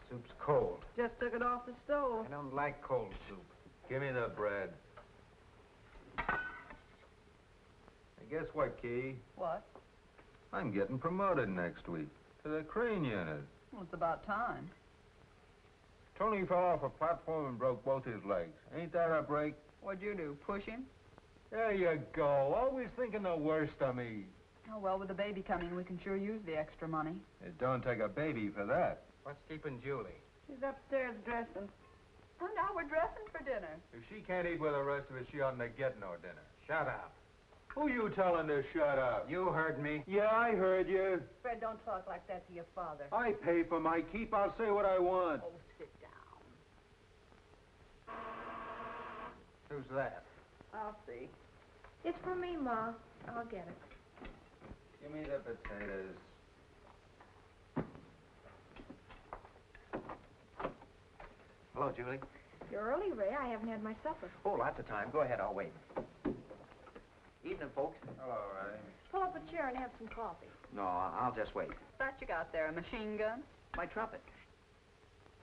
Soup's cold. Just took it off the stove. I don't like cold soup. Give me the bread. Hey, guess what, Key? What? I'm getting promoted next week to the crane unit. Well, it's about time. Tony fell off a platform and broke both his legs. Ain't that a break? What'd you do, push him? There you go. Always thinking the worst of me. Oh, well, with the baby coming, we can sure use the extra money. It don't take a baby for that. What's keeping Julie? She's upstairs dressing. Oh, now we're dressing for dinner. If she can't eat with the rest of us, she oughtn't to get no dinner. Shut up. Who you telling to shut up? You heard me. Yeah, I heard you. Fred, don't talk like that to your father. I pay for my keep. I'll say what I want. Oh, sit down. Who's that? I'll see. It's for me, Ma. I'll get it. Give me the potatoes. Hello, Julie. You're early, Ray. I haven't had my supper. Oh, lots of time. Go ahead, I'll wait. Evening, folks. Hello, Ray. Pull up a chair and have some coffee. No, I'll just wait. What you got there, a machine gun? My trumpet.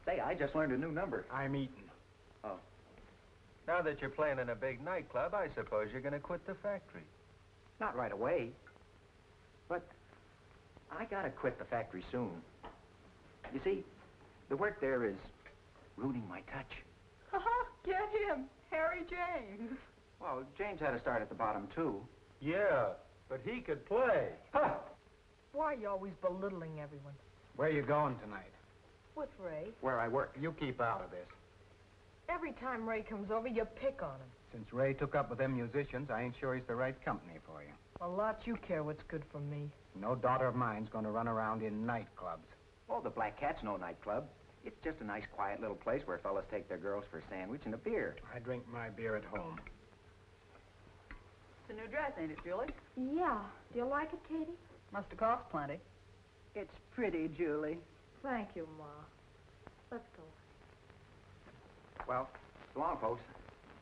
Say, I just learned a new number. I'm eating. Oh. Now that you're playing in a big nightclub, I suppose you're going to quit the factory. Not right away. But I gotta quit the factory soon. You see, the work there is ruining my touch. Ha-ha, get him, Harry James. Well, James had to start at the bottom, too. Yeah, but he could play. Huh! Why are you always belittling everyone? Where you going tonight? With Ray. Where I work. You keep out of this. Every time Ray comes over, you pick on him. Since Ray took up with them musicians, I ain't sure he's the right company for you. A lot you care what's good for me. No daughter of mine's going to run around in nightclubs. Oh, the Black Cat's no nightclub. It's just a nice, quiet little place where fellas take their girls for a sandwich and a beer. I drink my beer at home. It's a new dress, ain't it, Julie? Yeah. Do you like it, Katie? Must have cost plenty. It's pretty, Julie. Thank you, Ma. Let's go. Well, so long, folks.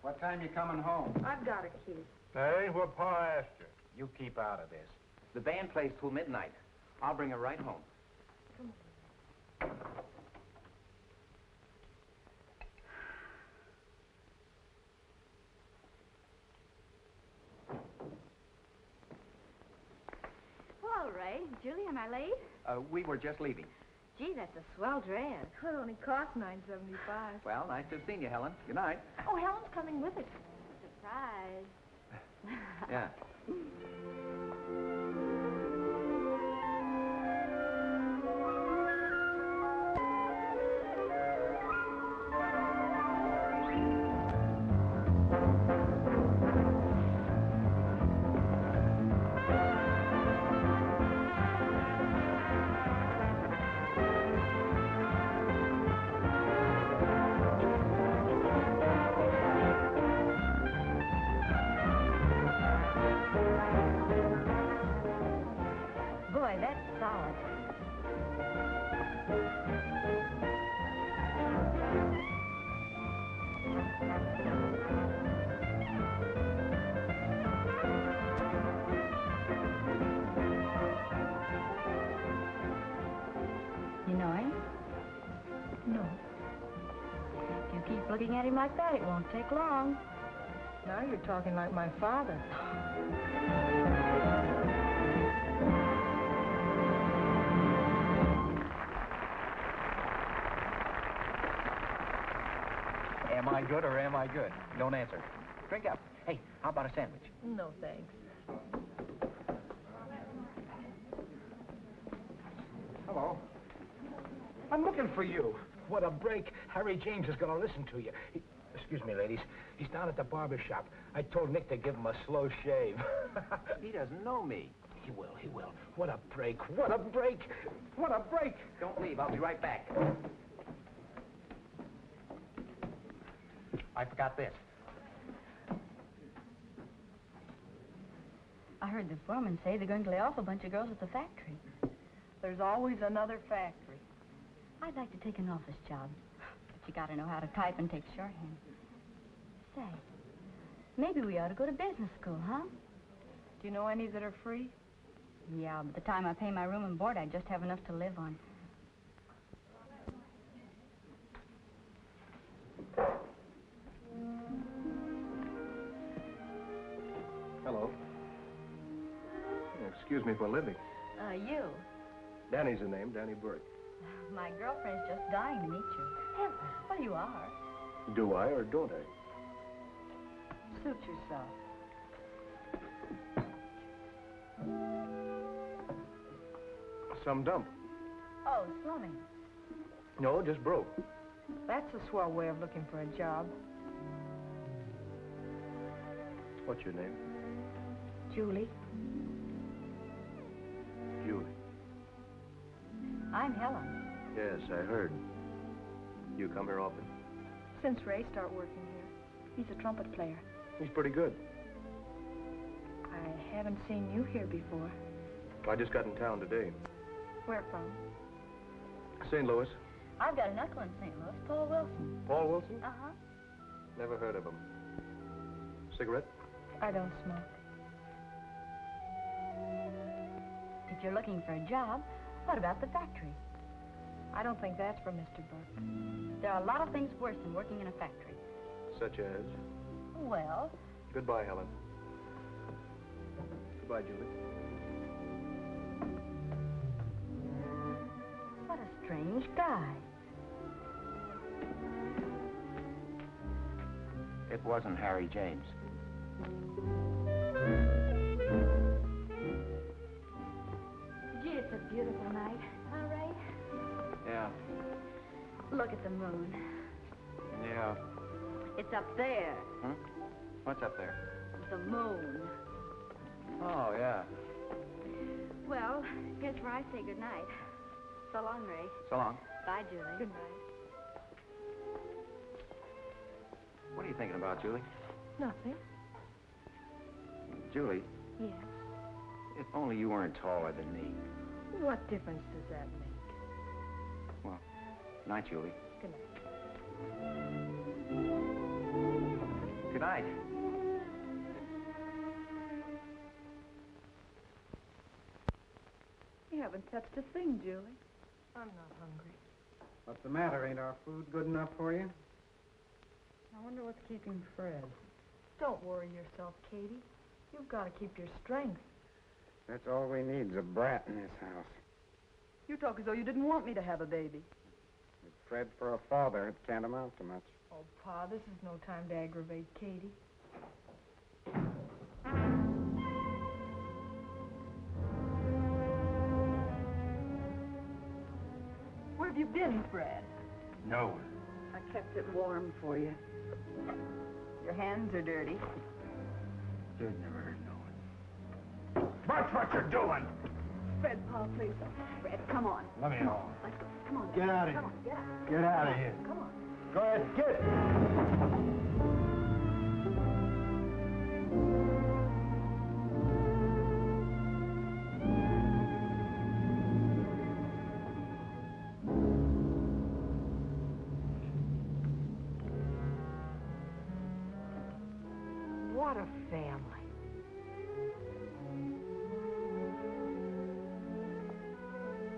What time you coming home? I've got a key. That ain't what Pa asked you. You keep out of this. The band plays till midnight. I'll bring her right home. Come on. Well, Ray. Julie, am I late? We were just leaving. Gee, that's a swell dress. It only cost $9.75. Well, nice to have seen you, Helen. Good night. Oh, Helen's coming with us. Surprise. Yeah. Looking at him like that, it won't take long. Now you're talking like my father. Am I good or am I good? Don't answer. Drink up. Hey, how about a sandwich? No, thanks. Hello. I'm looking for you. What a break. Harry James is going to listen to you. Excuse me, ladies. He's down at the barber shop. I told Nick to give him a slow shave. He doesn't know me. He will, he will. What a break. What a break. What a break. Don't leave. I'll be right back. I forgot this. I heard the foreman say they're going to lay off a bunch of girls at the factory. There's always another factory. I'd like to take an office job, but you gotta know how to type and take shorthand. Say, maybe we ought to go to business school, huh? Do you know any that are free? Yeah, by the time I pay my room and board, I'd just have enough to live on. Hello. Excuse me for a living. You. Danny's the name, Danny Burke. My girlfriend's just dying to meet you. Heavens, well, you are. Do I or don't I? Suit yourself. Some dump. Oh, slumming. No, just broke. That's a swell way of looking for a job. What's your name? Julie. Julie. I'm Helen. Yes, I heard. You come here often? Since Ray started working here. He's a trumpet player. He's pretty good. I haven't seen you here before. I just got in town today. Where from? St. Louis. I've got an uncle in St. Louis, Paul Wilson. Paul Wilson? Uh-huh. Never heard of him. Cigarette? I don't smoke. If you're looking for a job, what about the factory? I don't think that's for Mr. Burke. There are a lot of things worse than working in a factory. Such as? Well, Goodbye, Helen. Goodbye, Julie. what a strange guy. It wasn't Harry James. Gee, it's a beautiful night. All right? Yeah. Look at the moon. Yeah. It's up there. Hmm? What's up there? The moon. Oh, yeah. Well, here's where I say goodnight. So long, Ray. So long. Bye, Julie. Good night. What are you thinking about, Julie? Nothing. Julie, Yes. if only you weren't taller than me. What difference does that make? Well, night, Julie. Good night. Good night. You haven't touched a thing, Julie. I'm not hungry. What's the matter? Ain't our food good enough for you? I wonder what's keeping Fred. Don't worry yourself, Katie. You've got to keep your strength. That's all we need is a brat in this house. You talk as though you didn't want me to have a baby. With Fred for a father, it can't amount to much. Oh, Pa, this is no time to aggravate Katie. Where have you been, Fred? No. I kept it warm for you. Your hands are dirty. You'd never heard no one. Watch what you're doing! Fred, Pa, please don't. Fred, come on. Let me know. Let's go. Come on. Get out of Come here. on, get out. Get out of here. Come on. Go ahead, get it. What a family.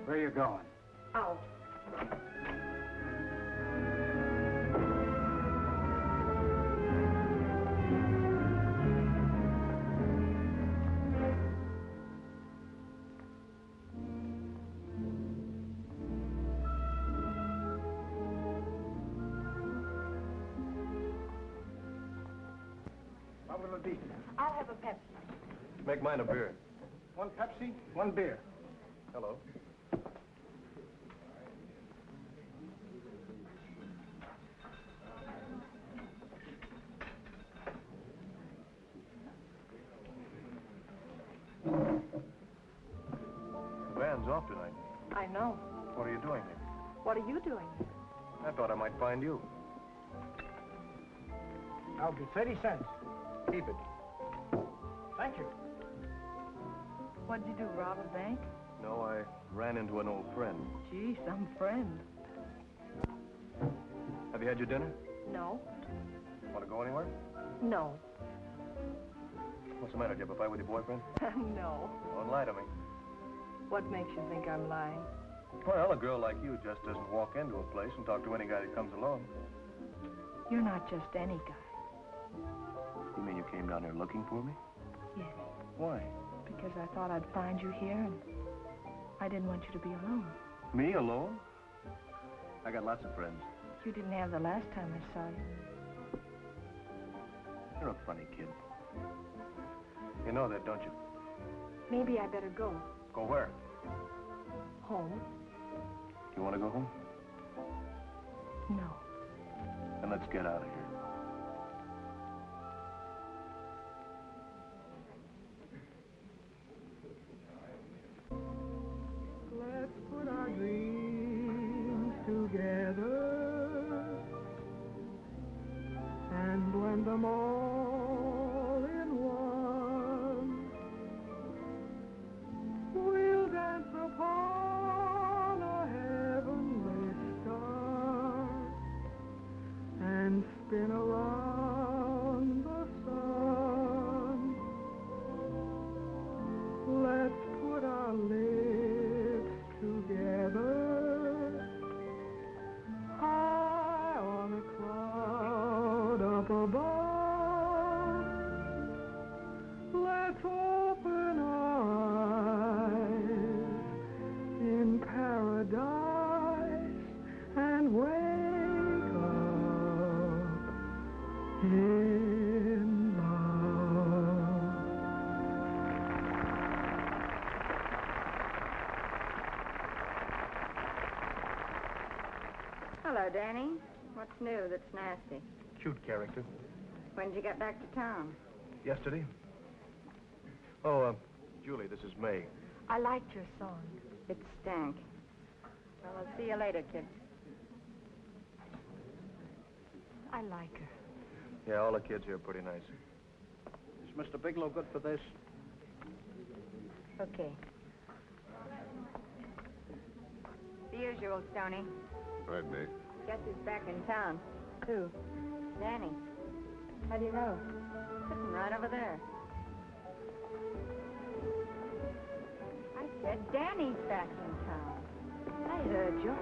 Where you going? Out. have a beef? I'll have a Pepsi. Make mine a beer. 1 Pepsi, 1 beer. Hello. The band's off tonight. I know. What are you doing here? What are you doing? I thought I might find you. I'll be 30 cents. Keep it. Thank you. What'd you do, rob a bank? No, I ran into an old friend. Gee, some friend. Have you had your dinner? No. Want to go anywhere? No. What's the matter? Did you have a fight with your boyfriend? No. Don't lie to me. What makes you think I'm lying? Well, a girl like you just doesn't walk into a place and talk to any guy that comes along. You're not just any guy. You mean you came down here looking for me? Yes. Why? Because I thought I'd find you here, and I didn't want you to be alone. Me alone? I got lots of friends. You didn't have the last time I saw you. You're a funny kid. You know that, don't you? Maybe I better go. Go where? Home? You want to go home? No. Then let's get out of here. Let's put our dreams together and blend them all in one. We'll dance upon a heavenly star and spin around the sun. Let's put our lips together high on a cloud up above. Let's open our eyes in paradise and wake up in love. Hello, Danny. What's new that's nasty? Cute character. When did you get back to town? Yesterday? Oh, Julie, this is May. I liked your song. It stank. Well, I'll see you later, kid. I like her. Yeah, all the kids here are pretty nice. Is Mr. Bigelow good for this? Okay. The usual, Stoney. Right, May. Guess he's back in town. Who? Danny. How do you know? Sitting right over there. I said Danny's back in town. I heard you.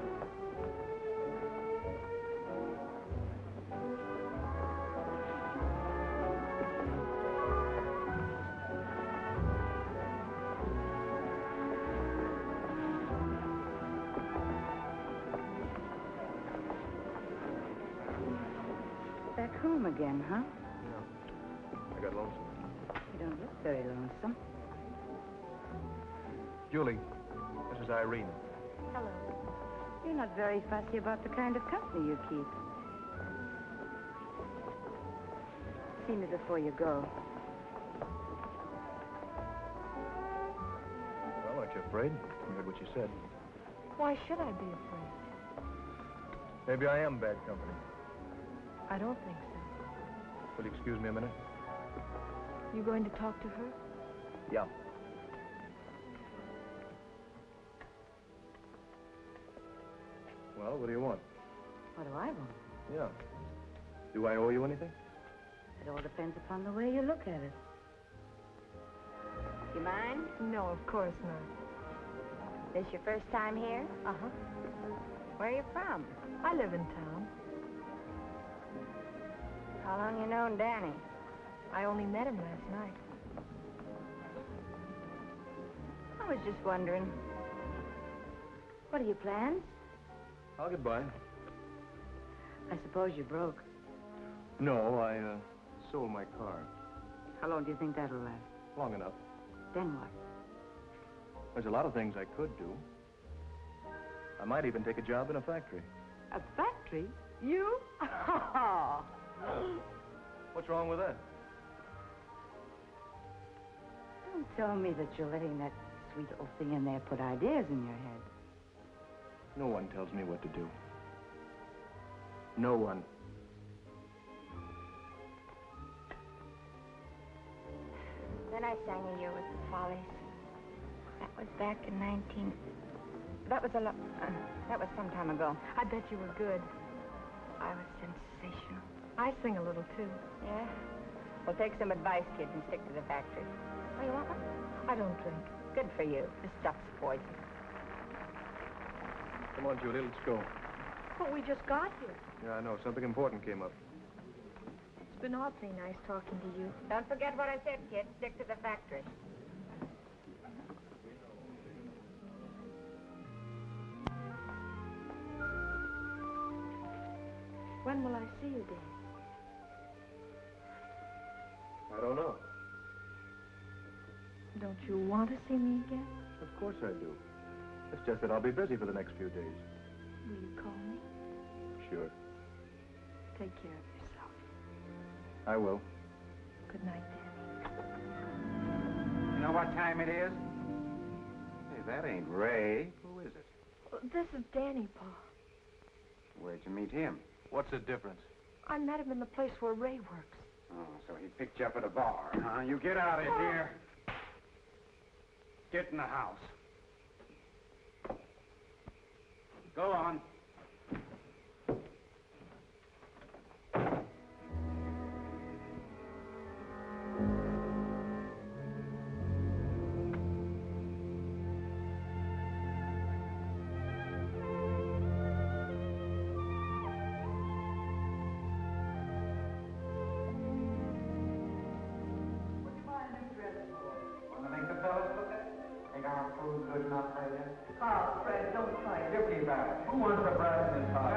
Back home again, huh? I got lonesome. You don't look very lonesome. Julie, this is Irene. Hello. You're not very fussy about the kind of company you keep. See me before you go. Well, aren't you afraid? I heard what you said. Why should I be afraid? Maybe I am bad company. I don't think so. Will you excuse me a minute? You going to talk to her? Yeah. Well, what do you want? What do I want? Yeah. Do I owe you anything? It all depends upon the way you look at it. You mind? No, of course not. This your first time here? Uh-huh. Where are you from? I live in town. How long you known Danny? I only met him last night. I was just wondering. What are your plans? I'll get by. I suppose you're broke. No, I sold my car. How long do you think that'll last? Long enough. Then what? There's a lot of things I could do. I might even take a job in a factory. A factory? You? What's wrong with that? Don't tell me that you're letting that sweet little thing in there put ideas in your head. No one tells me what to do. No one. Then I sang a year with the Follies. That was back in 19... That was some time ago. I bet you were good. I was sensational. I sing a little, too. Yeah? Well, take some advice, kids, and stick to the factory. Oh, you want one? I don't drink. Good for you. This stuff's poison. Come on, Julie, let's go. But we just got here. Yeah, I know. Something important came up. It's been awfully nice talking to you. Don't forget what I said, kid. Stick to the factory. When will I see you, Dad? I don't know. Don't you want to see me again? Of course I do. It's just that I'll be busy for the next few days. Will you call me? Sure. Take care of yourself. I will. Good night, Danny. You know what time it is? Hey, that ain't Ray. Who is it? This is Danny, Pa. Where'd you meet him? What's the difference? I met him in the place where Ray works. Oh, so he picked you up at a bar, huh? You get out of here. Get in the house. Go on. Who wants a brass in his car?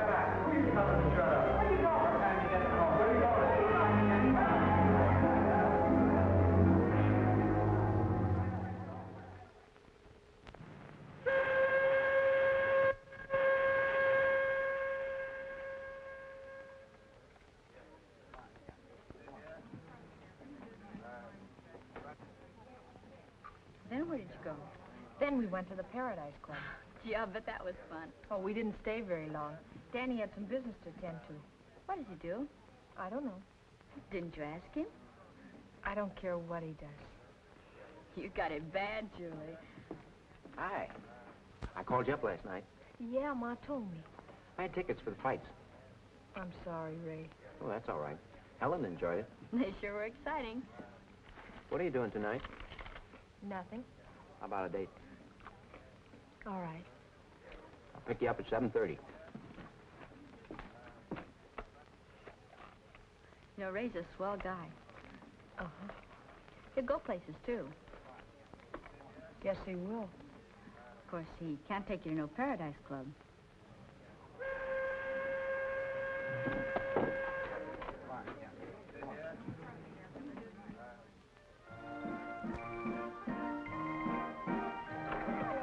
Who are you telling to shut up? Where are you going? What time you getting home? Where are you going? Then where did you go? Then we went to the Paradise Club. Yeah, but that was fun. Oh, we didn't stay very long. Danny had some business to attend to. What did you do? I don't know. Didn't you ask him? I don't care what he does. You got it bad, Julie. Hi. I called you up last night. Yeah, Ma told me. I had tickets for the fights. I'm sorry, Ray. Oh, that's all right. Helen enjoyed it. They sure were exciting. What are you doing tonight? Nothing. How about a date? All right. I'll pick you up at 7:30. You know, Ray's a swell guy. Uh-huh. He'll go places, too. Yes, he will. Of course, he can't take you to no Paradise Club.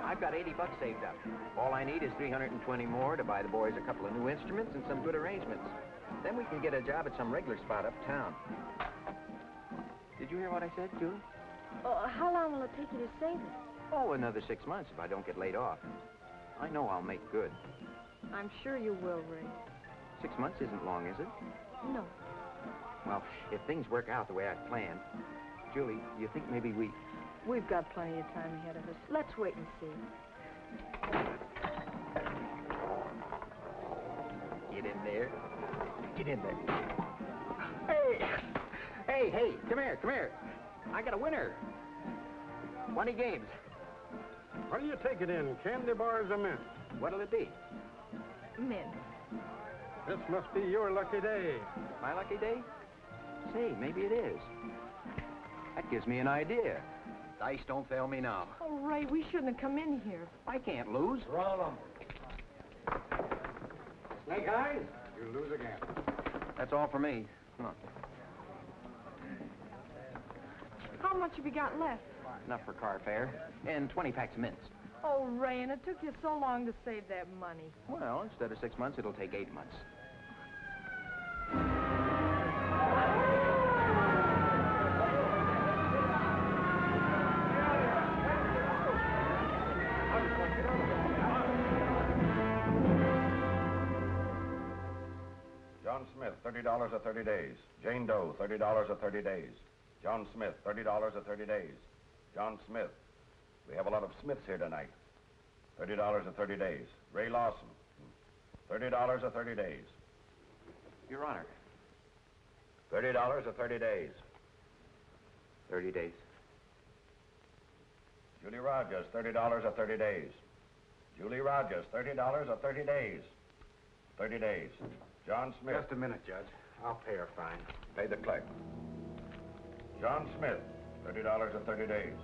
I've got $80 saved up. All I need is $320 more to buy the boys a couple of new instruments and some good arrangements. Then we can get a job at some regular spot uptown. Did you hear what I said, Julie? How long will it take you to save it? Oh, another 6 months if I don't get laid off. I know I'll make good. I'm sure you will, Ray. 6 months isn't long, is it? No. Well, if things work out the way I planned, Julie, do you think maybe we... We've got plenty of time ahead of us. Let's wait and see. Get in there. Get in there. Hey, come here. I got a winner. 20 games. What do you take it in, candy bars or mint? What'll it be? Mint. This must be your lucky day. My lucky day? Say, maybe it is. That gives me an idea. Dice don't fail me now. Oh, Ray, we shouldn't have come in here. I can't lose. Roll them. Snake eyes, you lose again. That's all for me. Come on. How much have you got left? Enough for car fare and 20 packs of mints. Oh, Ray, and it took you so long to save that money. Well, instead of 6 months, it'll take 8 months. John Smith, $30 or 30 days. Jane Doe, $30 or 30 days. John Smith, $30 or 30 days. John Smith. We have a lot of Smiths here tonight. $30 or 30 days. Ray Lawson, $30 or 30 days. Your Honor. $30 or 30 days. 30 days. Julie Rogers, $30 or 30 days. Julie Rogers, $30 or 30 days. 30 days. John Smith. Just a minute, Judge. I'll pay her fine. Pay the clerk. John Smith, $30 or 30 days.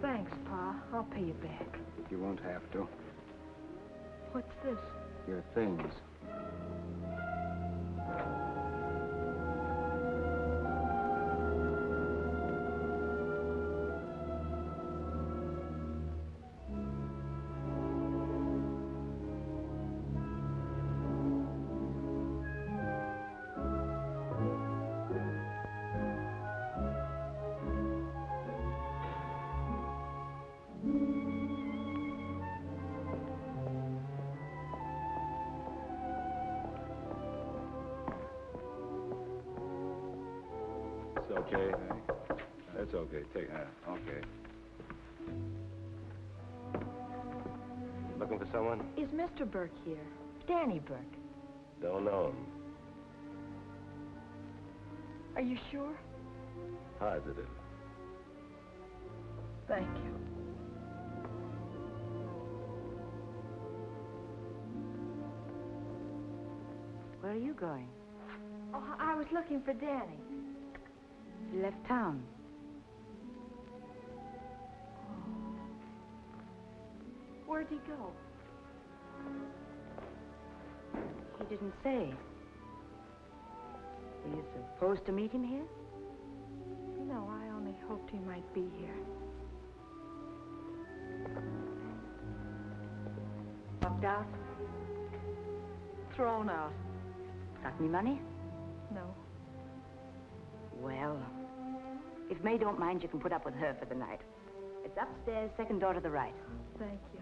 Thanks, Pa. I'll pay you back. You won't have to. What's this? Your things. Okay. That's okay. Take that. Okay. Looking for someone? Is Mr. Burke here? Danny Burke. Don't know him. Are you sure? Positive. Thank you. Where are you going? Oh, I was looking for Danny. He left town. Where'd he go? He didn't say. Were you supposed to meet him here? No, I only hoped he might be here. Locked out? Thrown out. Got any money? No. Well, if May don't mind, you can put up with her for the night. It's upstairs, second door to the right. Thank you.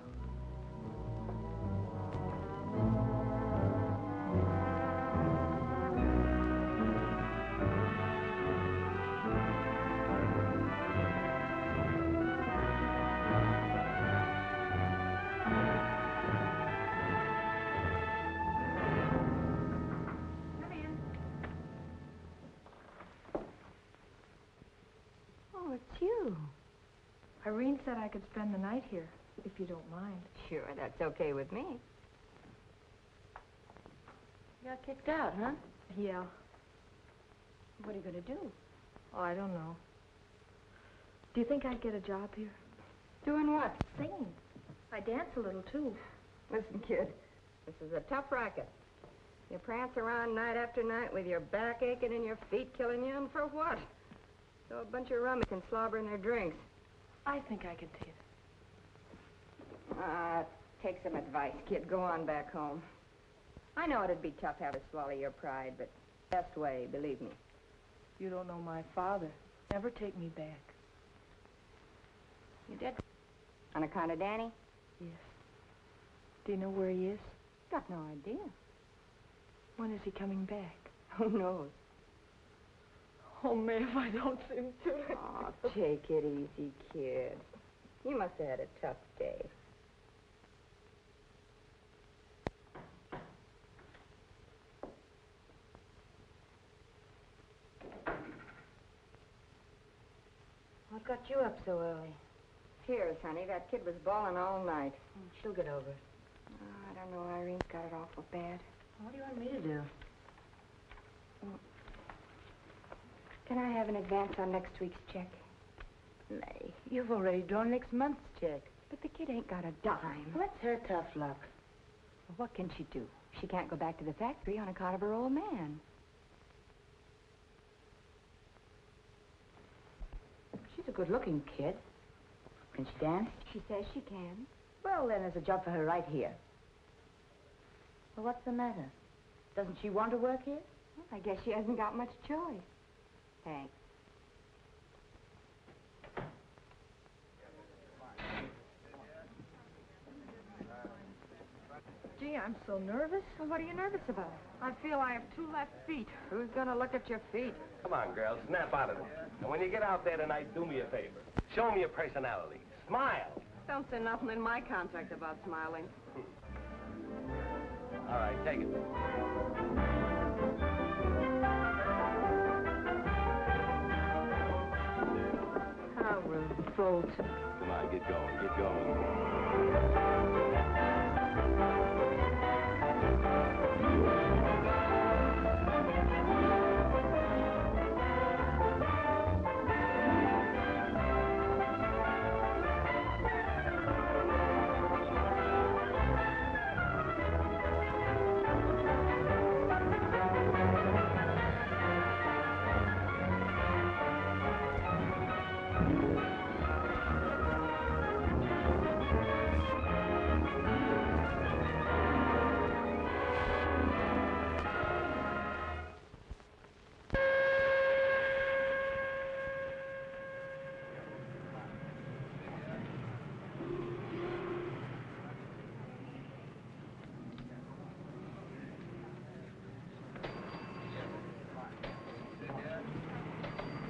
Oh, it's you. Irene said I could spend the night here, if you don't mind. Sure, that's okay with me. You got kicked out, huh? Yeah. What are you going to do? Oh, I don't know. Do you think I'd get a job here? Doing what? Singing. I dance a little, too. Listen, kid, this is a tough racket. You prance around night after night with your back aching and your feet killing you, and for what? So a bunch of rummies can slobber in their drinks. I think I could do it. Take some advice, kid. Go on back home. I know it'd be tough to have to swallow your pride, but best way, believe me. You don't know my father. Never take me back. You did? On account of Danny? Yes. Do you know where he is? Got no idea. When is he coming back? Who knows? Oh, May, if I don't seem to. Oh, take it easy, kid. You must have had a tough day. What got you up so early? Tears, honey. That kid was bawling all night. She'll get over it. Oh, I don't know. Irene's got it awful bad. What do you want me to do? Can I have an advance on next week's check? May, you've already drawn next month's check. But the kid ain't got a dime. What's her tough luck? Well, what can she do? She can't go back to the factory on account of her old man. She's a good-looking kid. Can she dance? She says she can. Well, then there's a job for her right here. Well, what's the matter? Doesn't she want to work here? Well, I guess she hasn't got much choice. Thanks. Gee, I'm so nervous. Well, what are you nervous about? I feel I have 2 left feet. Who's gonna look at your feet? Come on, girls, snap out of it. And when you get out there tonight, do me a favor. Show me your personality. Smile. Don't say nothing in my contract about smiling. All right, take it. How revolting. Come on, get going, get going.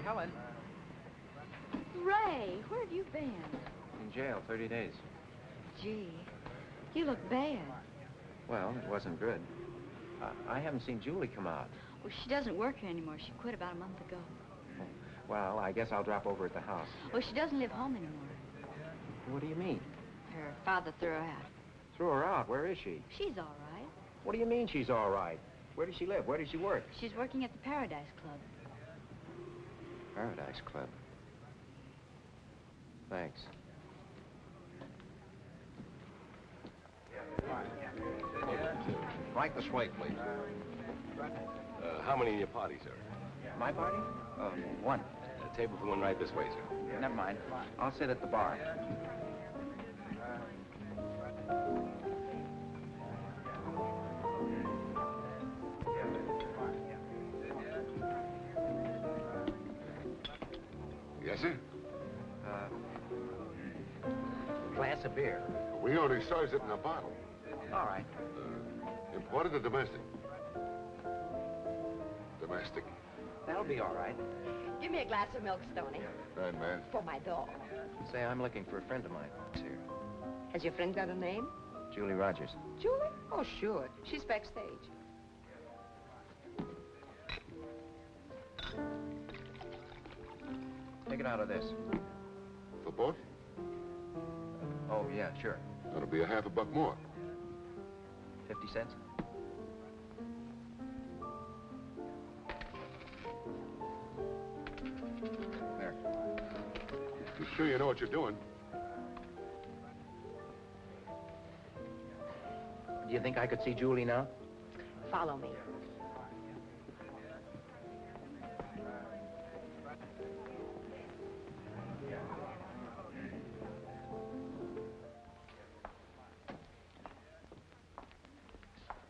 Helen. Ray, where have you been? In jail, 30 days. Gee, you look bad. Well, it wasn't good. I haven't seen Julie come out. Well, she doesn't work here anymore. She quit about a month ago. Well, I guess I'll drop over at the house. Well, she doesn't live home anymore. What do you mean? Her father threw her out. Threw her out? Where is she? She's all right. What do you mean she's all right? Where does she live? Where does she work? She's working at the Paradise Club. Paradise Club. Thanks. Right this way, please. How many in your party, sir? My party? One. Table for one right this way, sir. Never mind. I'll sit at the bar. Yes, sir? Glass of beer. We only serves it in a bottle. All right. Imported or domestic? Domestic. That'll be all right. Give me a glass of milk, Stoney. Right, man. For my dog. Say, I'm looking for a friend of mine who's here. Has your friend got a name? Julie Rogers. Julie? Oh, sure. She's backstage. Take it out of this. For both? Oh, yeah, sure. That'll be a half a buck more. 50 cents? There. You sure you know what you're doing? Do you think I could see Julie now? Follow me.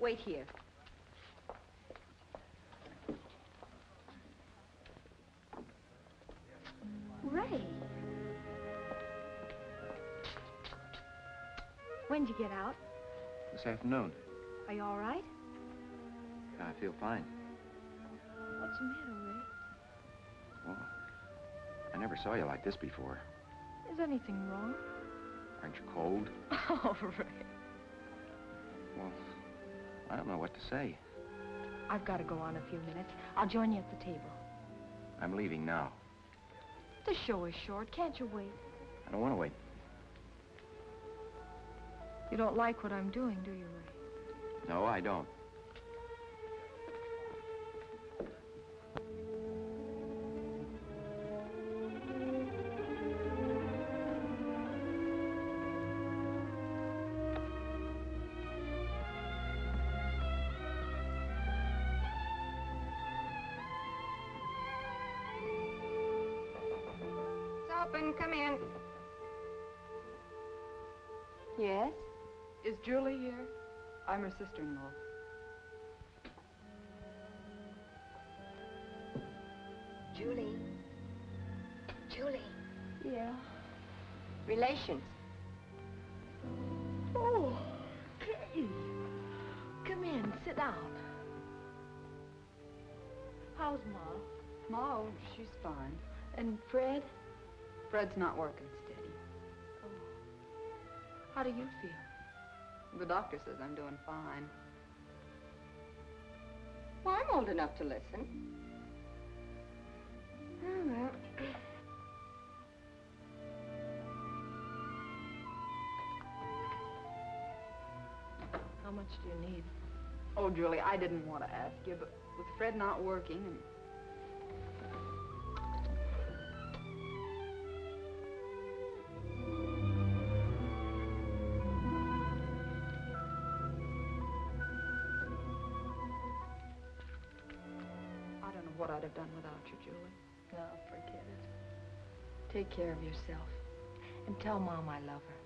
Wait here. Ray. When'd you get out? This afternoon. Are you all right? I feel fine. What's the matter, Ray? Well, I never saw you like this before. Is anything wrong? Aren't you cold? Oh, Ray. Well, I don't know what to say. I've got to go on a few minutes. I'll join you at the table. I'm leaving now. The show is short. Can't you wait? I don't want to wait. You don't like what I'm doing, do you, Ray? No, I don't. open. Come in. Yes? Is Julie here? I'm her sister-in-law. Julie. Julie. Yeah. Relations. Oh, Katie. Come in, sit down. How's Ma? Ma, oh, she's fine. And Fred? Fred's not working steady. How do you feel? The doctor says I'm doing fine. Well, I'm old enough to listen. Oh, well. How much do you need? Oh, Julie, I didn't want to ask you, but with Fred not working and... I don't know what I'd have done without you, Julie. No, forget it. Take care of yourself. And tell Mom I love her.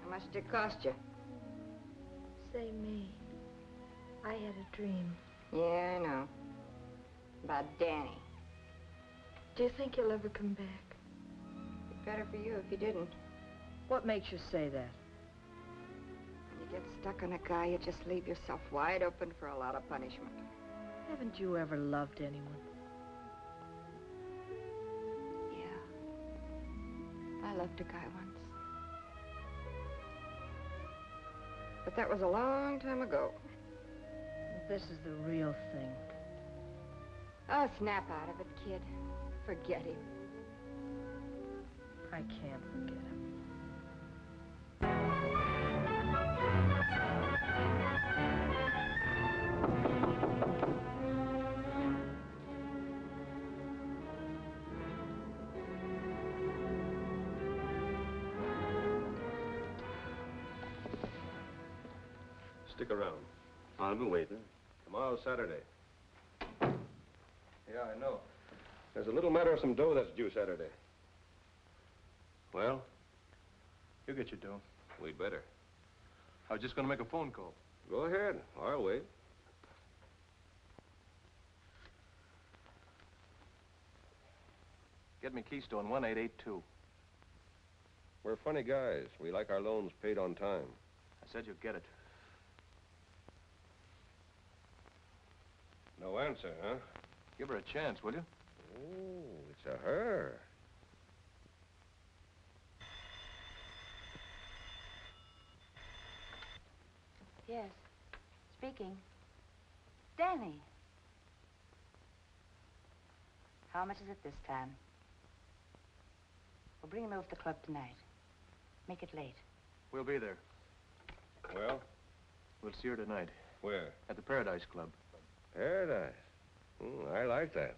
How much did it cost you? Say me. I had a dream. Yeah, I know. About Danny. Do you think he'll ever come back? Be better for you if he didn't. What makes you say that? When you get stuck on a guy, you just leave yourself wide open for a lot of punishment. Haven't you ever loved anyone? Yeah. I loved a guy once. But that was a long time ago. This is the real thing. Oh, snap out of it, kid. Forget him. I can't forget him. Stick around. I'll be waiting. Tomorrow's Saturday. Yeah, I know. There's a little matter of some dough that's due Saturday. Well? You get your dough. We'd better. I was just going to make a phone call. Go ahead. I'll wait. Get me Keystone 1882. We're funny guys. We like our loans paid on time. I said you'd get it. No answer, huh? Give her a chance, will you? Oh, it's a her. Yes. Speaking. Danny. How much is it this time? We'll bring him over to the club tonight. Make it late. We'll be there. Well? We'll see her tonight. Where? At the Paradise Club. Paradise. I like that.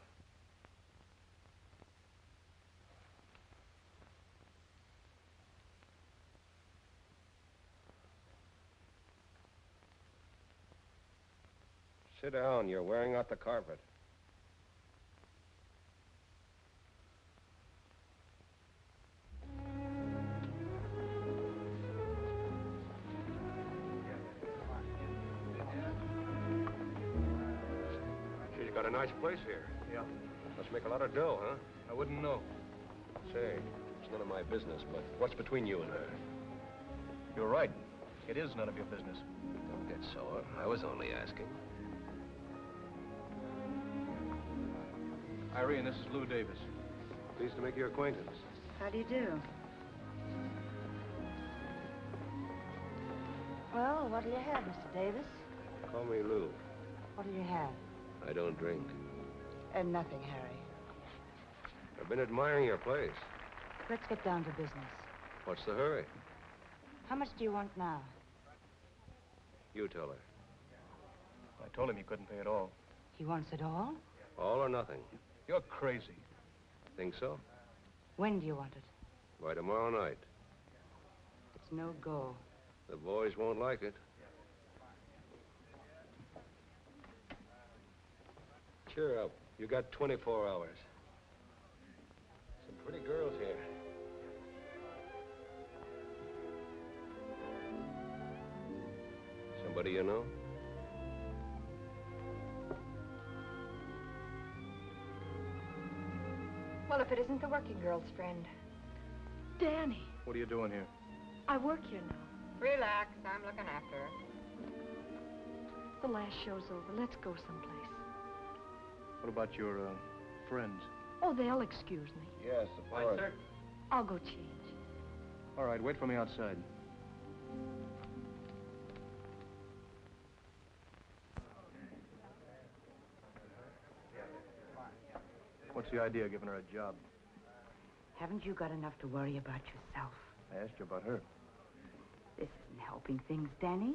Sit down. You're wearing out the carpet. She's got a nice place here. Yeah. Must make a lot of dough, huh? I wouldn't know. Say, it's none of my business, but what's between you and her? You're right. It is none of your business. Don't get sore. I was only asking. Irene, this is Lou Davis. Pleased to make your acquaintance. How do you do? Well, what'll you have, Mr. Davis? Call me Lou. What'll you have? I don't drink. Nothing, Harry. I've been admiring your place. Let's get down to business. What's the hurry? How much do you want now? You tell her. I told him he couldn't pay it all. He wants it all? All or nothing. You're crazy. Think so? When do you want it? By tomorrow night. It's no go. The boys won't like it. Cheer up. You got 24 hours. Some pretty girls here. Somebody you know? Well, if it isn't the working girl's friend. Danny, What are you doing here? I work here now. Relax, I'm looking after her. The last show's over. Let's go someplace. What about your, friends? Oh, they'll excuse me. Yes, of course. sir. I'll go change. All right, wait for me outside. What's the idea of giving her a job? Haven't you got enough to worry about yourself? I asked you about her. This isn't helping things, Danny.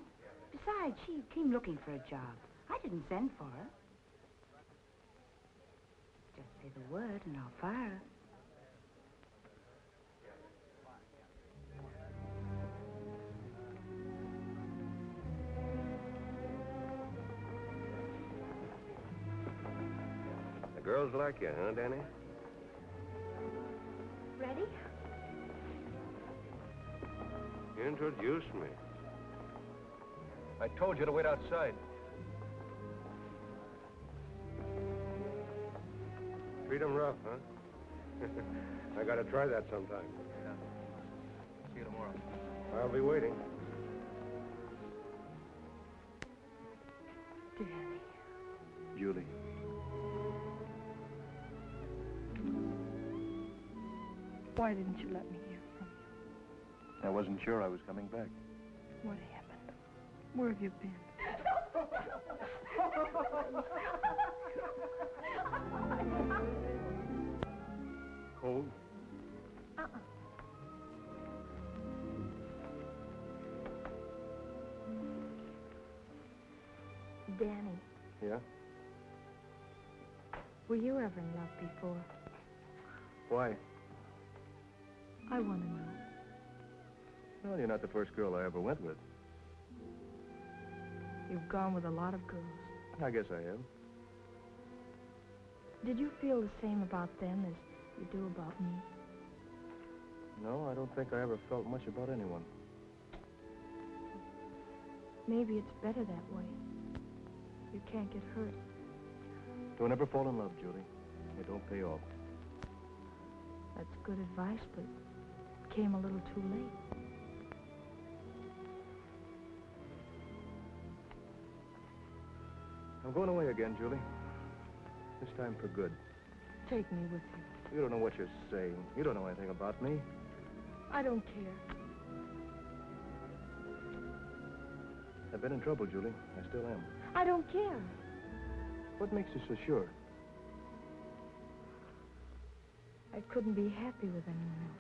Besides, she came looking for a job. I didn't send for her. Just say the word and I'll fire her. The girls like you, huh, Danny? Ready? Introduce me. I told you to wait outside. Treat 'em rough, huh? I gotta try that sometime. Yeah. See you tomorrow. I'll be waiting. Danny. Julie. Why didn't you let me hear from you? I wasn't sure I was coming back. What happened? Where have you been? Cold? Danny, Yeah? were you ever in love before? Why? I want to know. Well, you're not the first girl I ever went with. You've gone with a lot of girls. I guess I have. Did you feel the same about them as you do about me? No, I don't think I ever felt much about anyone. Maybe it's better that way. You can't get hurt. Don't ever fall in love, Julie. It don't pay off. That's good advice, but it came a little too late. I'm going away again, Julie. This time for good. Take me with you. You don't know what you're saying. You don't know anything about me. I don't care. I've been in trouble, Julie. I still am. I don't care. What makes you so sure? I couldn't be happy with anyone else.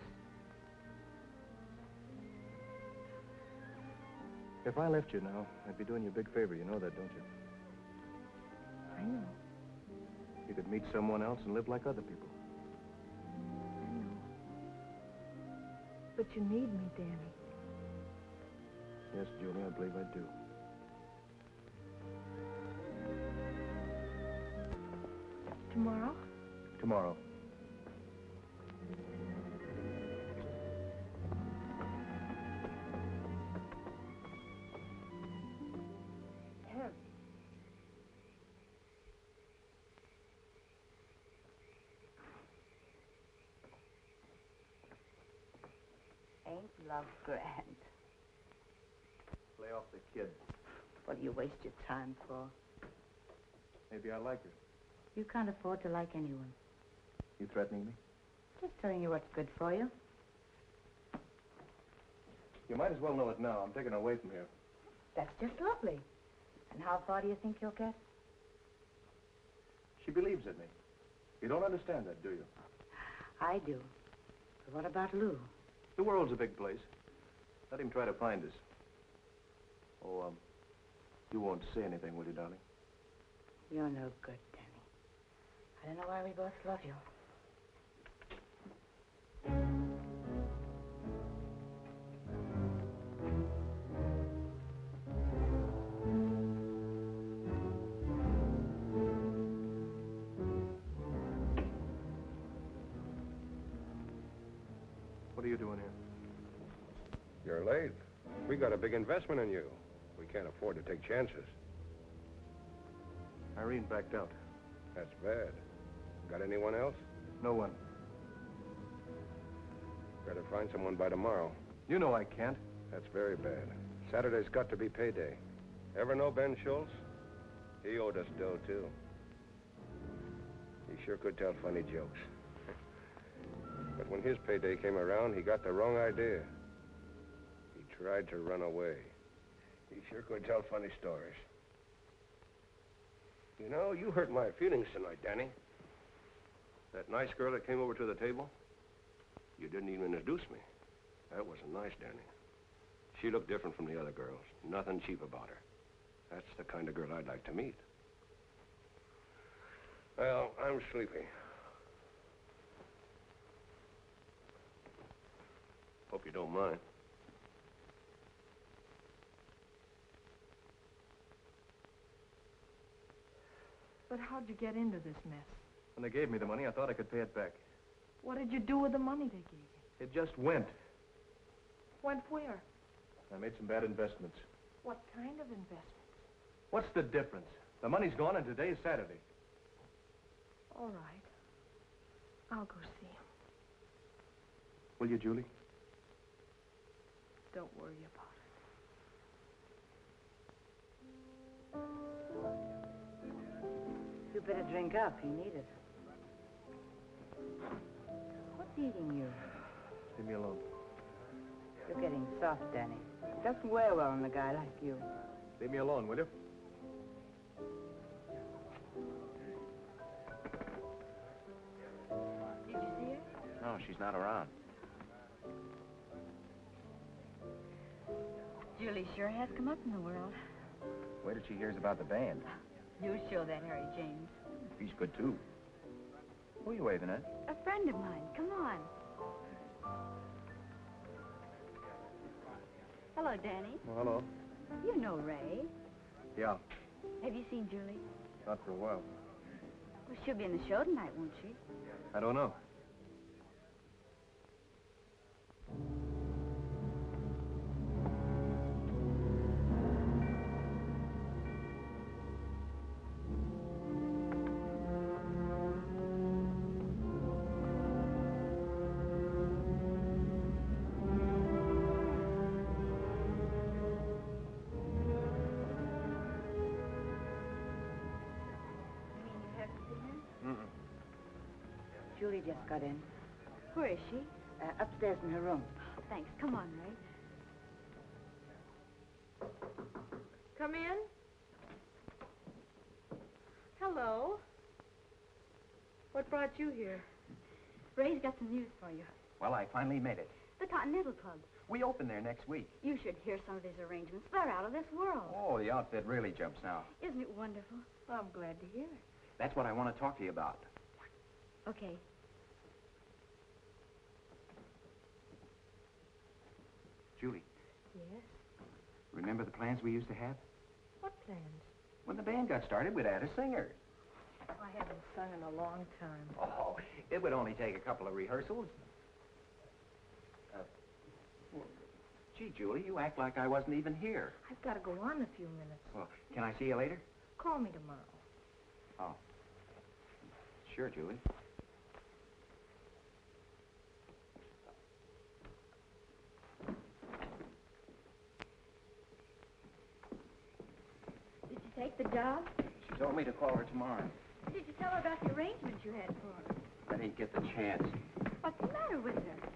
If I left you now, I'd be doing you a big favor. You know that, don't you? I know. You could meet someone else and live like other people. I know. But you need me, Danny. Yes, Julie, I believe I do. Tomorrow? Tomorrow. Ain't love grand? Play off the kid. What do you waste your time for? Maybe I like her. You can't afford to like anyone. You threatening me? Just telling you what's good for you. You might as well know it now. I'm taking her away from here. That's just lovely. And how far do you think you'll get? She believes in me. You don't understand that, do you? I do. But what about Lou? The world's a big place. Let him try to find us. Oh, you won't say anything, will you, darling? You're no good, Danny. I don't know why we both love you. Better late. We got a big investment in you. We can't afford to take chances. Irene backed out. That's bad. Got anyone else? No one. Better find someone by tomorrow. You know I can't. That's very bad. Saturday's got to be payday. Ever know Ben Schultz? He owed us dough, too. He sure could tell funny jokes. But when his payday came around, he got the wrong idea. He tried to run away. He sure could tell funny stories. You know, you hurt my feelings tonight, Danny. That nice girl that came over to the table, you didn't even introduce me. That wasn't nice, Danny. She looked different from the other girls. Nothing cheap about her. That's the kind of girl I'd like to meet. Well, I'm sleepy. Hope you don't mind. But how'd you get into this mess? When they gave me the money, I thought I could pay it back. What did you do with the money they gave you? It just went. Went where? I made some bad investments. What kind of investments? What's the difference? The money's gone and today's Saturday. All right. I'll go see him. Will you, Julie? Don't worry about You better drink up. You need it. What's eating you? Leave me alone. You're getting soft, Danny. It doesn't wear well on a guy like you. Leave me alone, will you? Did you see her? No, she's not around. Julie sure has come up in the world. Where did she hear about the band? You'll show that Harry James. He's good, too. Who are you waving at? A friend of mine. Come on. Hello, Danny. Well, hello. You know Ray. Yeah, Have you seen Julie? not for a while. Well, she'll be in the show tonight, won't she? I don't know. Julie just got in. Where is she? Upstairs in her room. Thanks. Come on, Ray. Come in. Hello. What brought you here? Ray's got some news for you. Well, I finally made it. The Continental Club. We open there next week. You should hear some of his arrangements. They're out of this world. Oh, the outfit really jumps now. Isn't it wonderful? I'm glad to hear it. That's what I want to talk to you about. Okay. Julie, Yes? remember the plans we used to have? What plans? When the band got started, we'd add a singer. I haven't sung in a long time. Oh, it would only take a couple of rehearsals. Gee, Julie, you act like I wasn't even here. I've got to go on a few minutes. Well, can I see you later? Call me tomorrow. Oh. Sure, Julie. Did you take the job? She told me to call her tomorrow. Did you tell her about the arrangements you had for her? I didn't get the chance. What's the matter with her?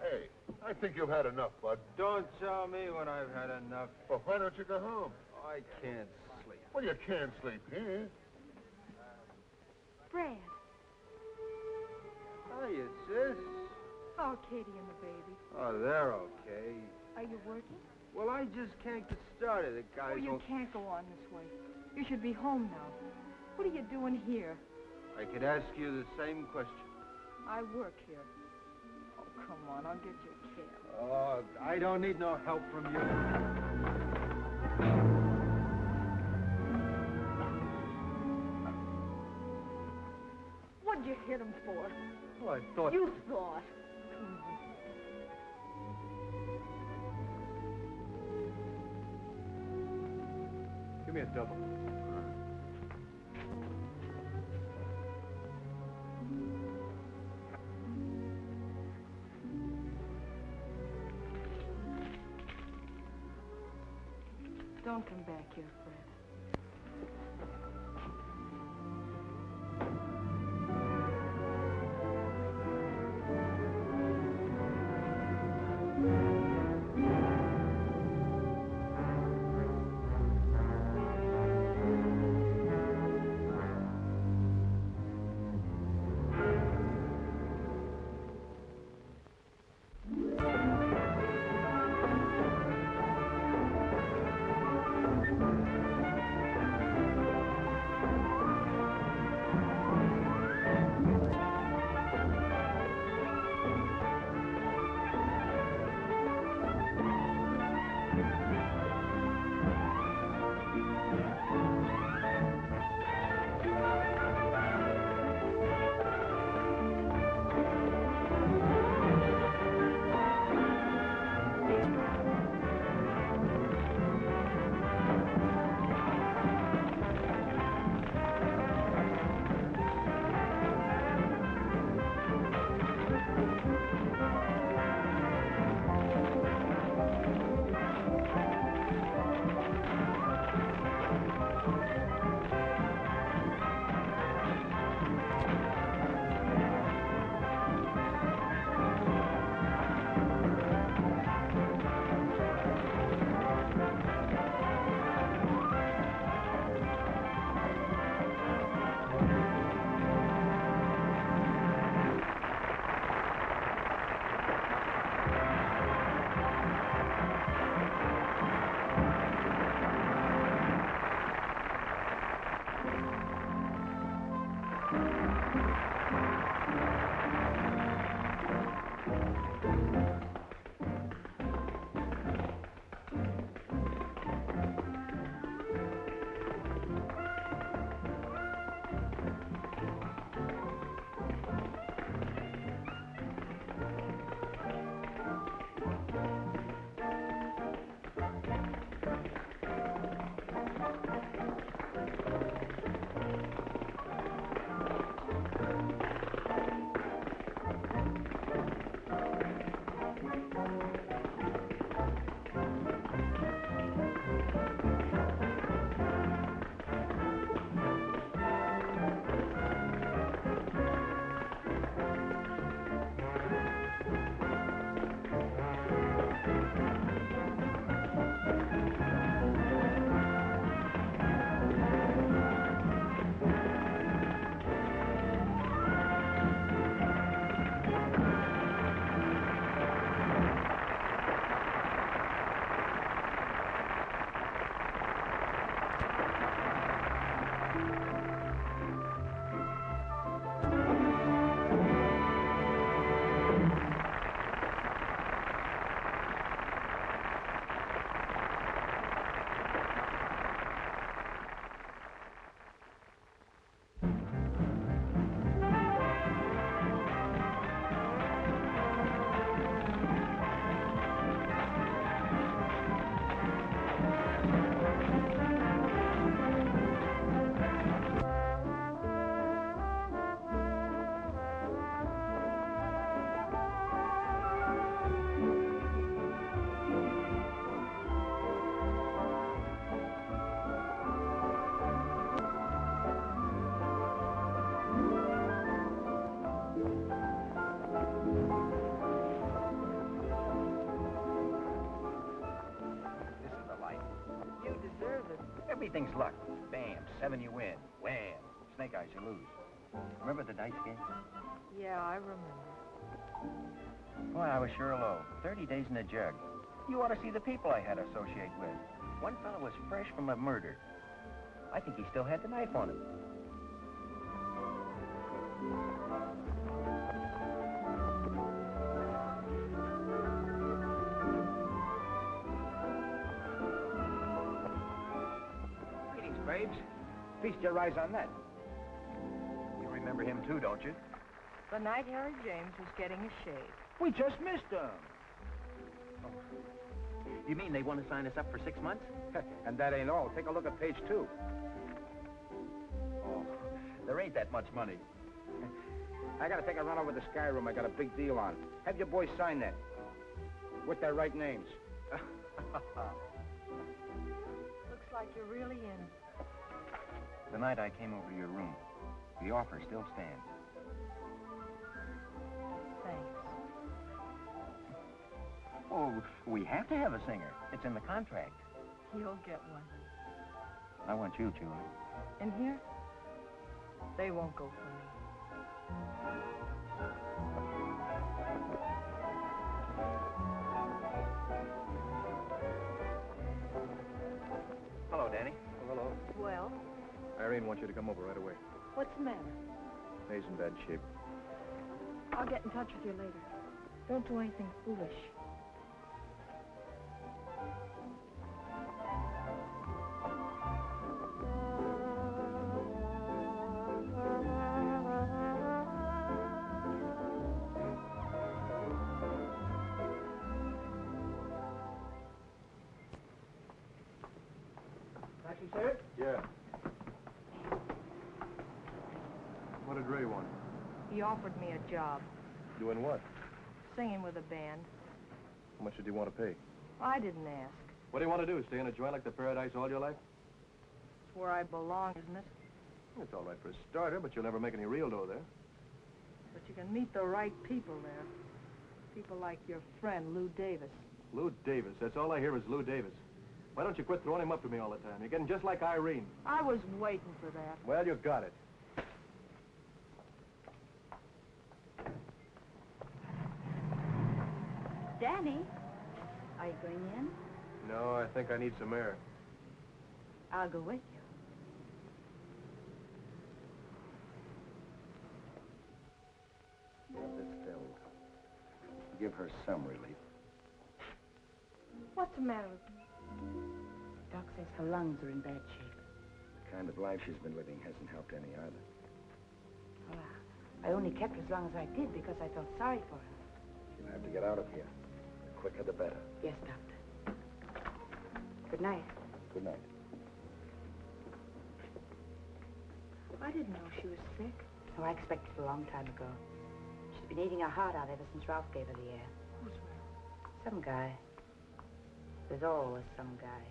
Hey, I think you've had enough, Bud. Don't tell me when I've had enough. Well, why don't you go home? I can't sleep. Well, you can't sleep here. Brad. Hiya, sis. How are Katie and the baby? Oh, they're okay. Are you working? Well, I just can't get started. The guys Oh, you won't... can't go on this way. You should be home now. What are you doing here? I could ask you the same question. I work here. Oh, come on, I'll get you a cab. Oh, I don't need no help from you. What'd you hit him for? Well, I thought... You thought. Give me a double. Don't come back here, Fred. Everything's luck. Bam, 7 you win. Wham, snake eyes you lose. Remember the dice game? Yeah, I remember. Boy, I was sure low. 30 days in a jug. You ought to see the people I had to associate with. One fellow was fresh from a murder. I think he still had the knife on him. Greetings, babes. Feast your eyes on that. You remember for him, too, don't you? The night Harry James was getting a shave. We just missed him. You mean they want to sign us up for 6 months? And that ain't all. Take a look at page 2. Oh, there ain't that much money. I gotta take a run over to Sky Room. I got a big deal on. Have your boys sign that. With their right names. Looks like you're really in. The night I came over to your room, the offer still stands. Thanks. Oh, we have to have a singer. It's in the contract. You'll get one. I want you, Julie. In here? They won't go for me. Hello, Danny. Oh, hello. Well, Irene wants you to come over right away. what's the matter? May's in bad shape. I'll get in touch with you later. Don't do anything foolish. Taxi, sir? Yeah. What did Ray want? He offered me a job, Doing what? singing with a band. How much did he want to pay? I didn't ask. What do you want to do? Stay in a joint like the Paradise all your life? It's where I belong, isn't it? It's all right for a starter, but you'll never make any real dough there. But you can meet the right people there. People like your friend, Lou Davis. Lou Davis. That's all I hear is Lou Davis. Why don't you quit throwing him up to me all the time? You're getting just like Irene. I was waiting for that. Well, you got it. Danny, are you going in? No, I think I need some air. I'll go with you. Have this filled. Give her some relief. What's the matter with me? Doc says her lungs are in bad shape. The kind of life she's been living hasn't helped any either. Well, I only kept her as long as I did because I felt sorry for her. She'll have to get out of here. The quicker the better. Yes, Doctor. Good night. Good night. I didn't know she was sick. Oh, I expected it a long time ago. She's been eating her heart out ever since Ralph gave her the air. Who's well? Some guy. There's always some guy.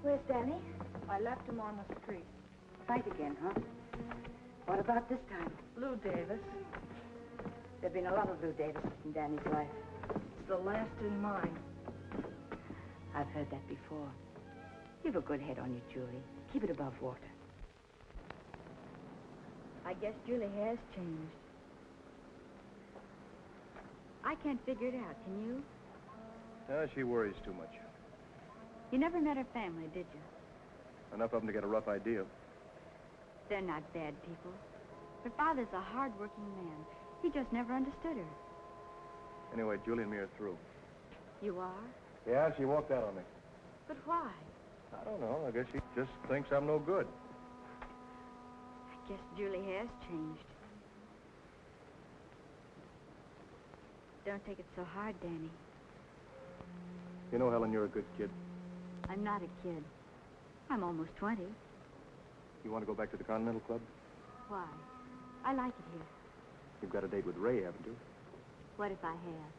Where's Danny? I left him on the street. Fight again, huh? What about this time? Lou Davis. There've been a lot of Lou Davises in Danny's life. It's the last in mine. I've heard that before. You've a good head on you, Julie. Keep it above water. I guess Julie has changed. I can't figure it out, can you? She worries too much. You never met her family, did you? Enough of them to get a rough idea. They're not bad people. Her father's a hard-working man. He just never understood her. Anyway, Julie and me are through. You are? Yeah, she walked out on me. But why? I don't know. I guess she just thinks I'm no good. I guess Julie has changed. Don't take it so hard, Danny. You know, Helen, you're a good kid. I'm not a kid. I'm almost 20. You want to go back to the Continental Club? Why? I like it here. You've got a date with Ray, haven't you? What if I have?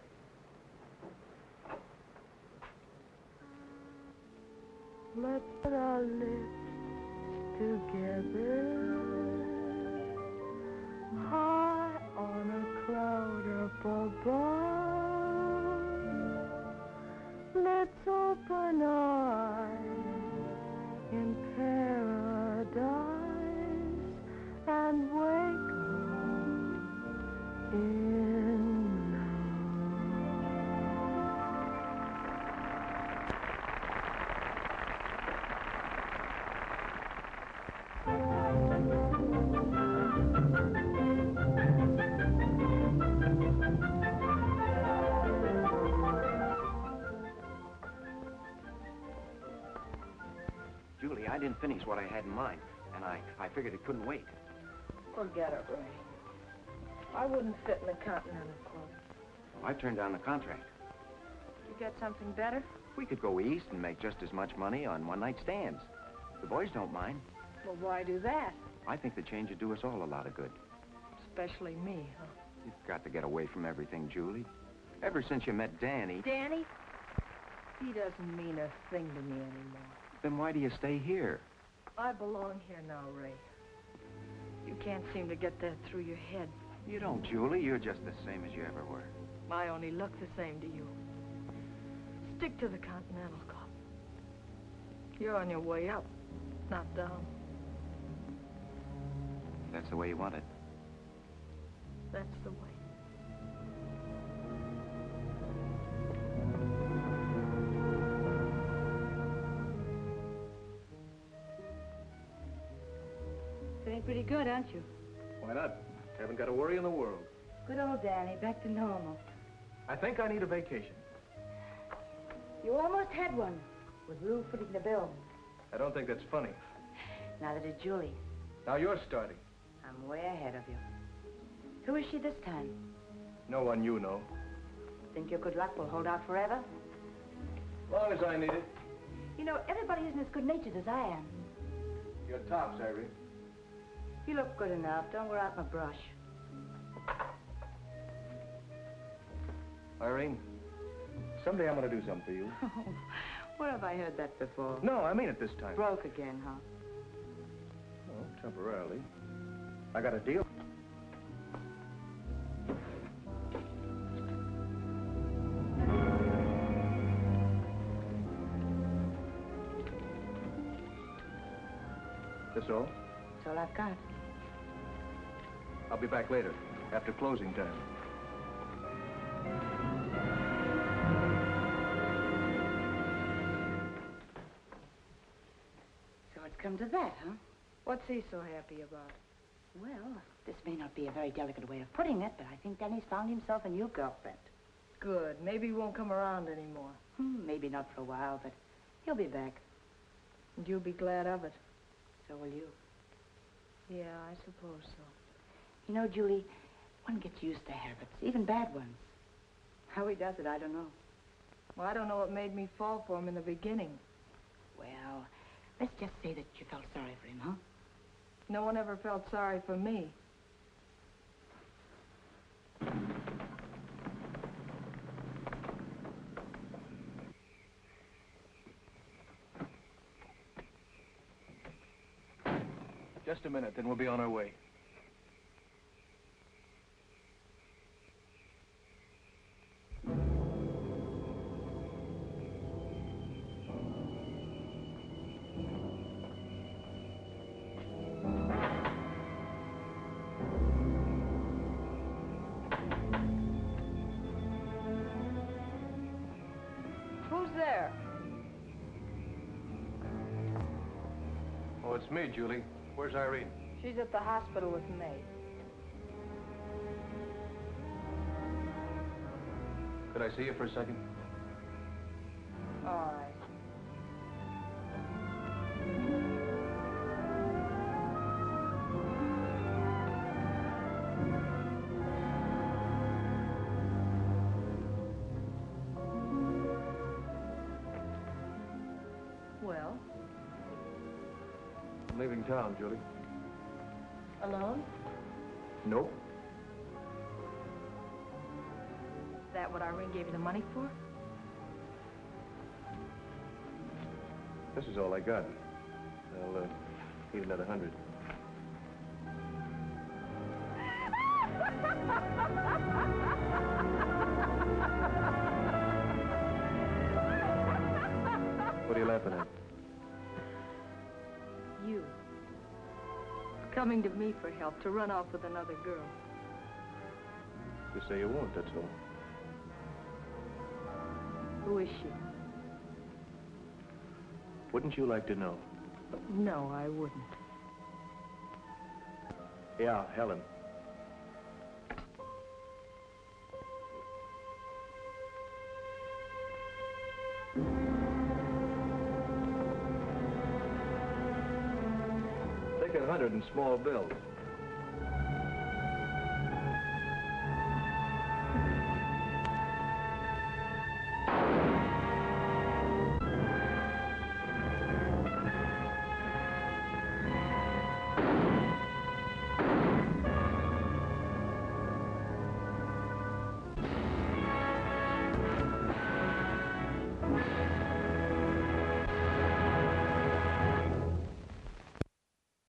Let's put our lips together, high on a cloud up above. Let's open our eyes in paradise and wake up in love. finish what I had in mind, and I figured it couldn't wait. Forget it, Ray. I wouldn't fit in the Continental Club. I turned down the contract. You get something better? We could go east and make just as much money on one-night stands. The boys don't mind. Well, why do that? I think the change would do us all a lot of good. Especially me, huh? You've got to get away from everything, Julie. Ever since you met Danny... Danny? He doesn't mean a thing to me anymore. Then why do you stay here? I belong here now, Ray. You can't seem to get that through your head. You don't, Julie. You're just the same as you ever were. I only look the same to you. Stick to the Continental Club. You're on your way up, not down. That's the way you want it. That's the way. Feeling pretty good, aren't you? Why not? Haven't got a worry in the world. Good old Danny, back to normal. I think I need a vacation. You almost had one, with Lou footing the bill. I don't think that's funny. Neither did Julie. Now you're starting. I'm way ahead of you. Who is she this time? No one you know. Think your good luck will hold out forever? As long as I need it. You know, everybody isn't as good-natured as I am. You're tops, Irene. You look good enough. Don't wear out my brush. Irene, someday I'm going to do something for you. Where have I heard that before? No, I mean it this time. Broke again, huh? Well, temporarily. I got a deal. That's all? That's all I've got. I'll be back later, after closing time. So it's come to that, huh? What's he so happy about? Well, this may not be a very delicate way of putting it, but I think Danny's found himself a new girlfriend. Good. Maybe he won't come around anymore. Maybe not for a while, but he'll be back. And you'll be glad of it. So will you. Yeah, I suppose so. You know, Julie, one gets used to habits, even bad ones. How he does it, I don't know. Well, I don't know what made me fall for him in the beginning. Well, let's just say that you felt sorry for him, huh? No one ever felt sorry for me. Just a minute, then we'll be on our way. Who's there? Oh, it's me, Julie. Where's Irene? She's at the hospital with May. Could I see you for a second? All right. Well? I'm leaving town, Julie. Alone? Nope. Is that what Irene gave you the money for? This is all I got. I'll need another 100. What are you laughing at? You. Coming to me for help, to run off with another girl. You say you won't, that's all. Who is she? Wouldn't you like to know? No, I wouldn't. Yeah, Helen. make 100 in small bills.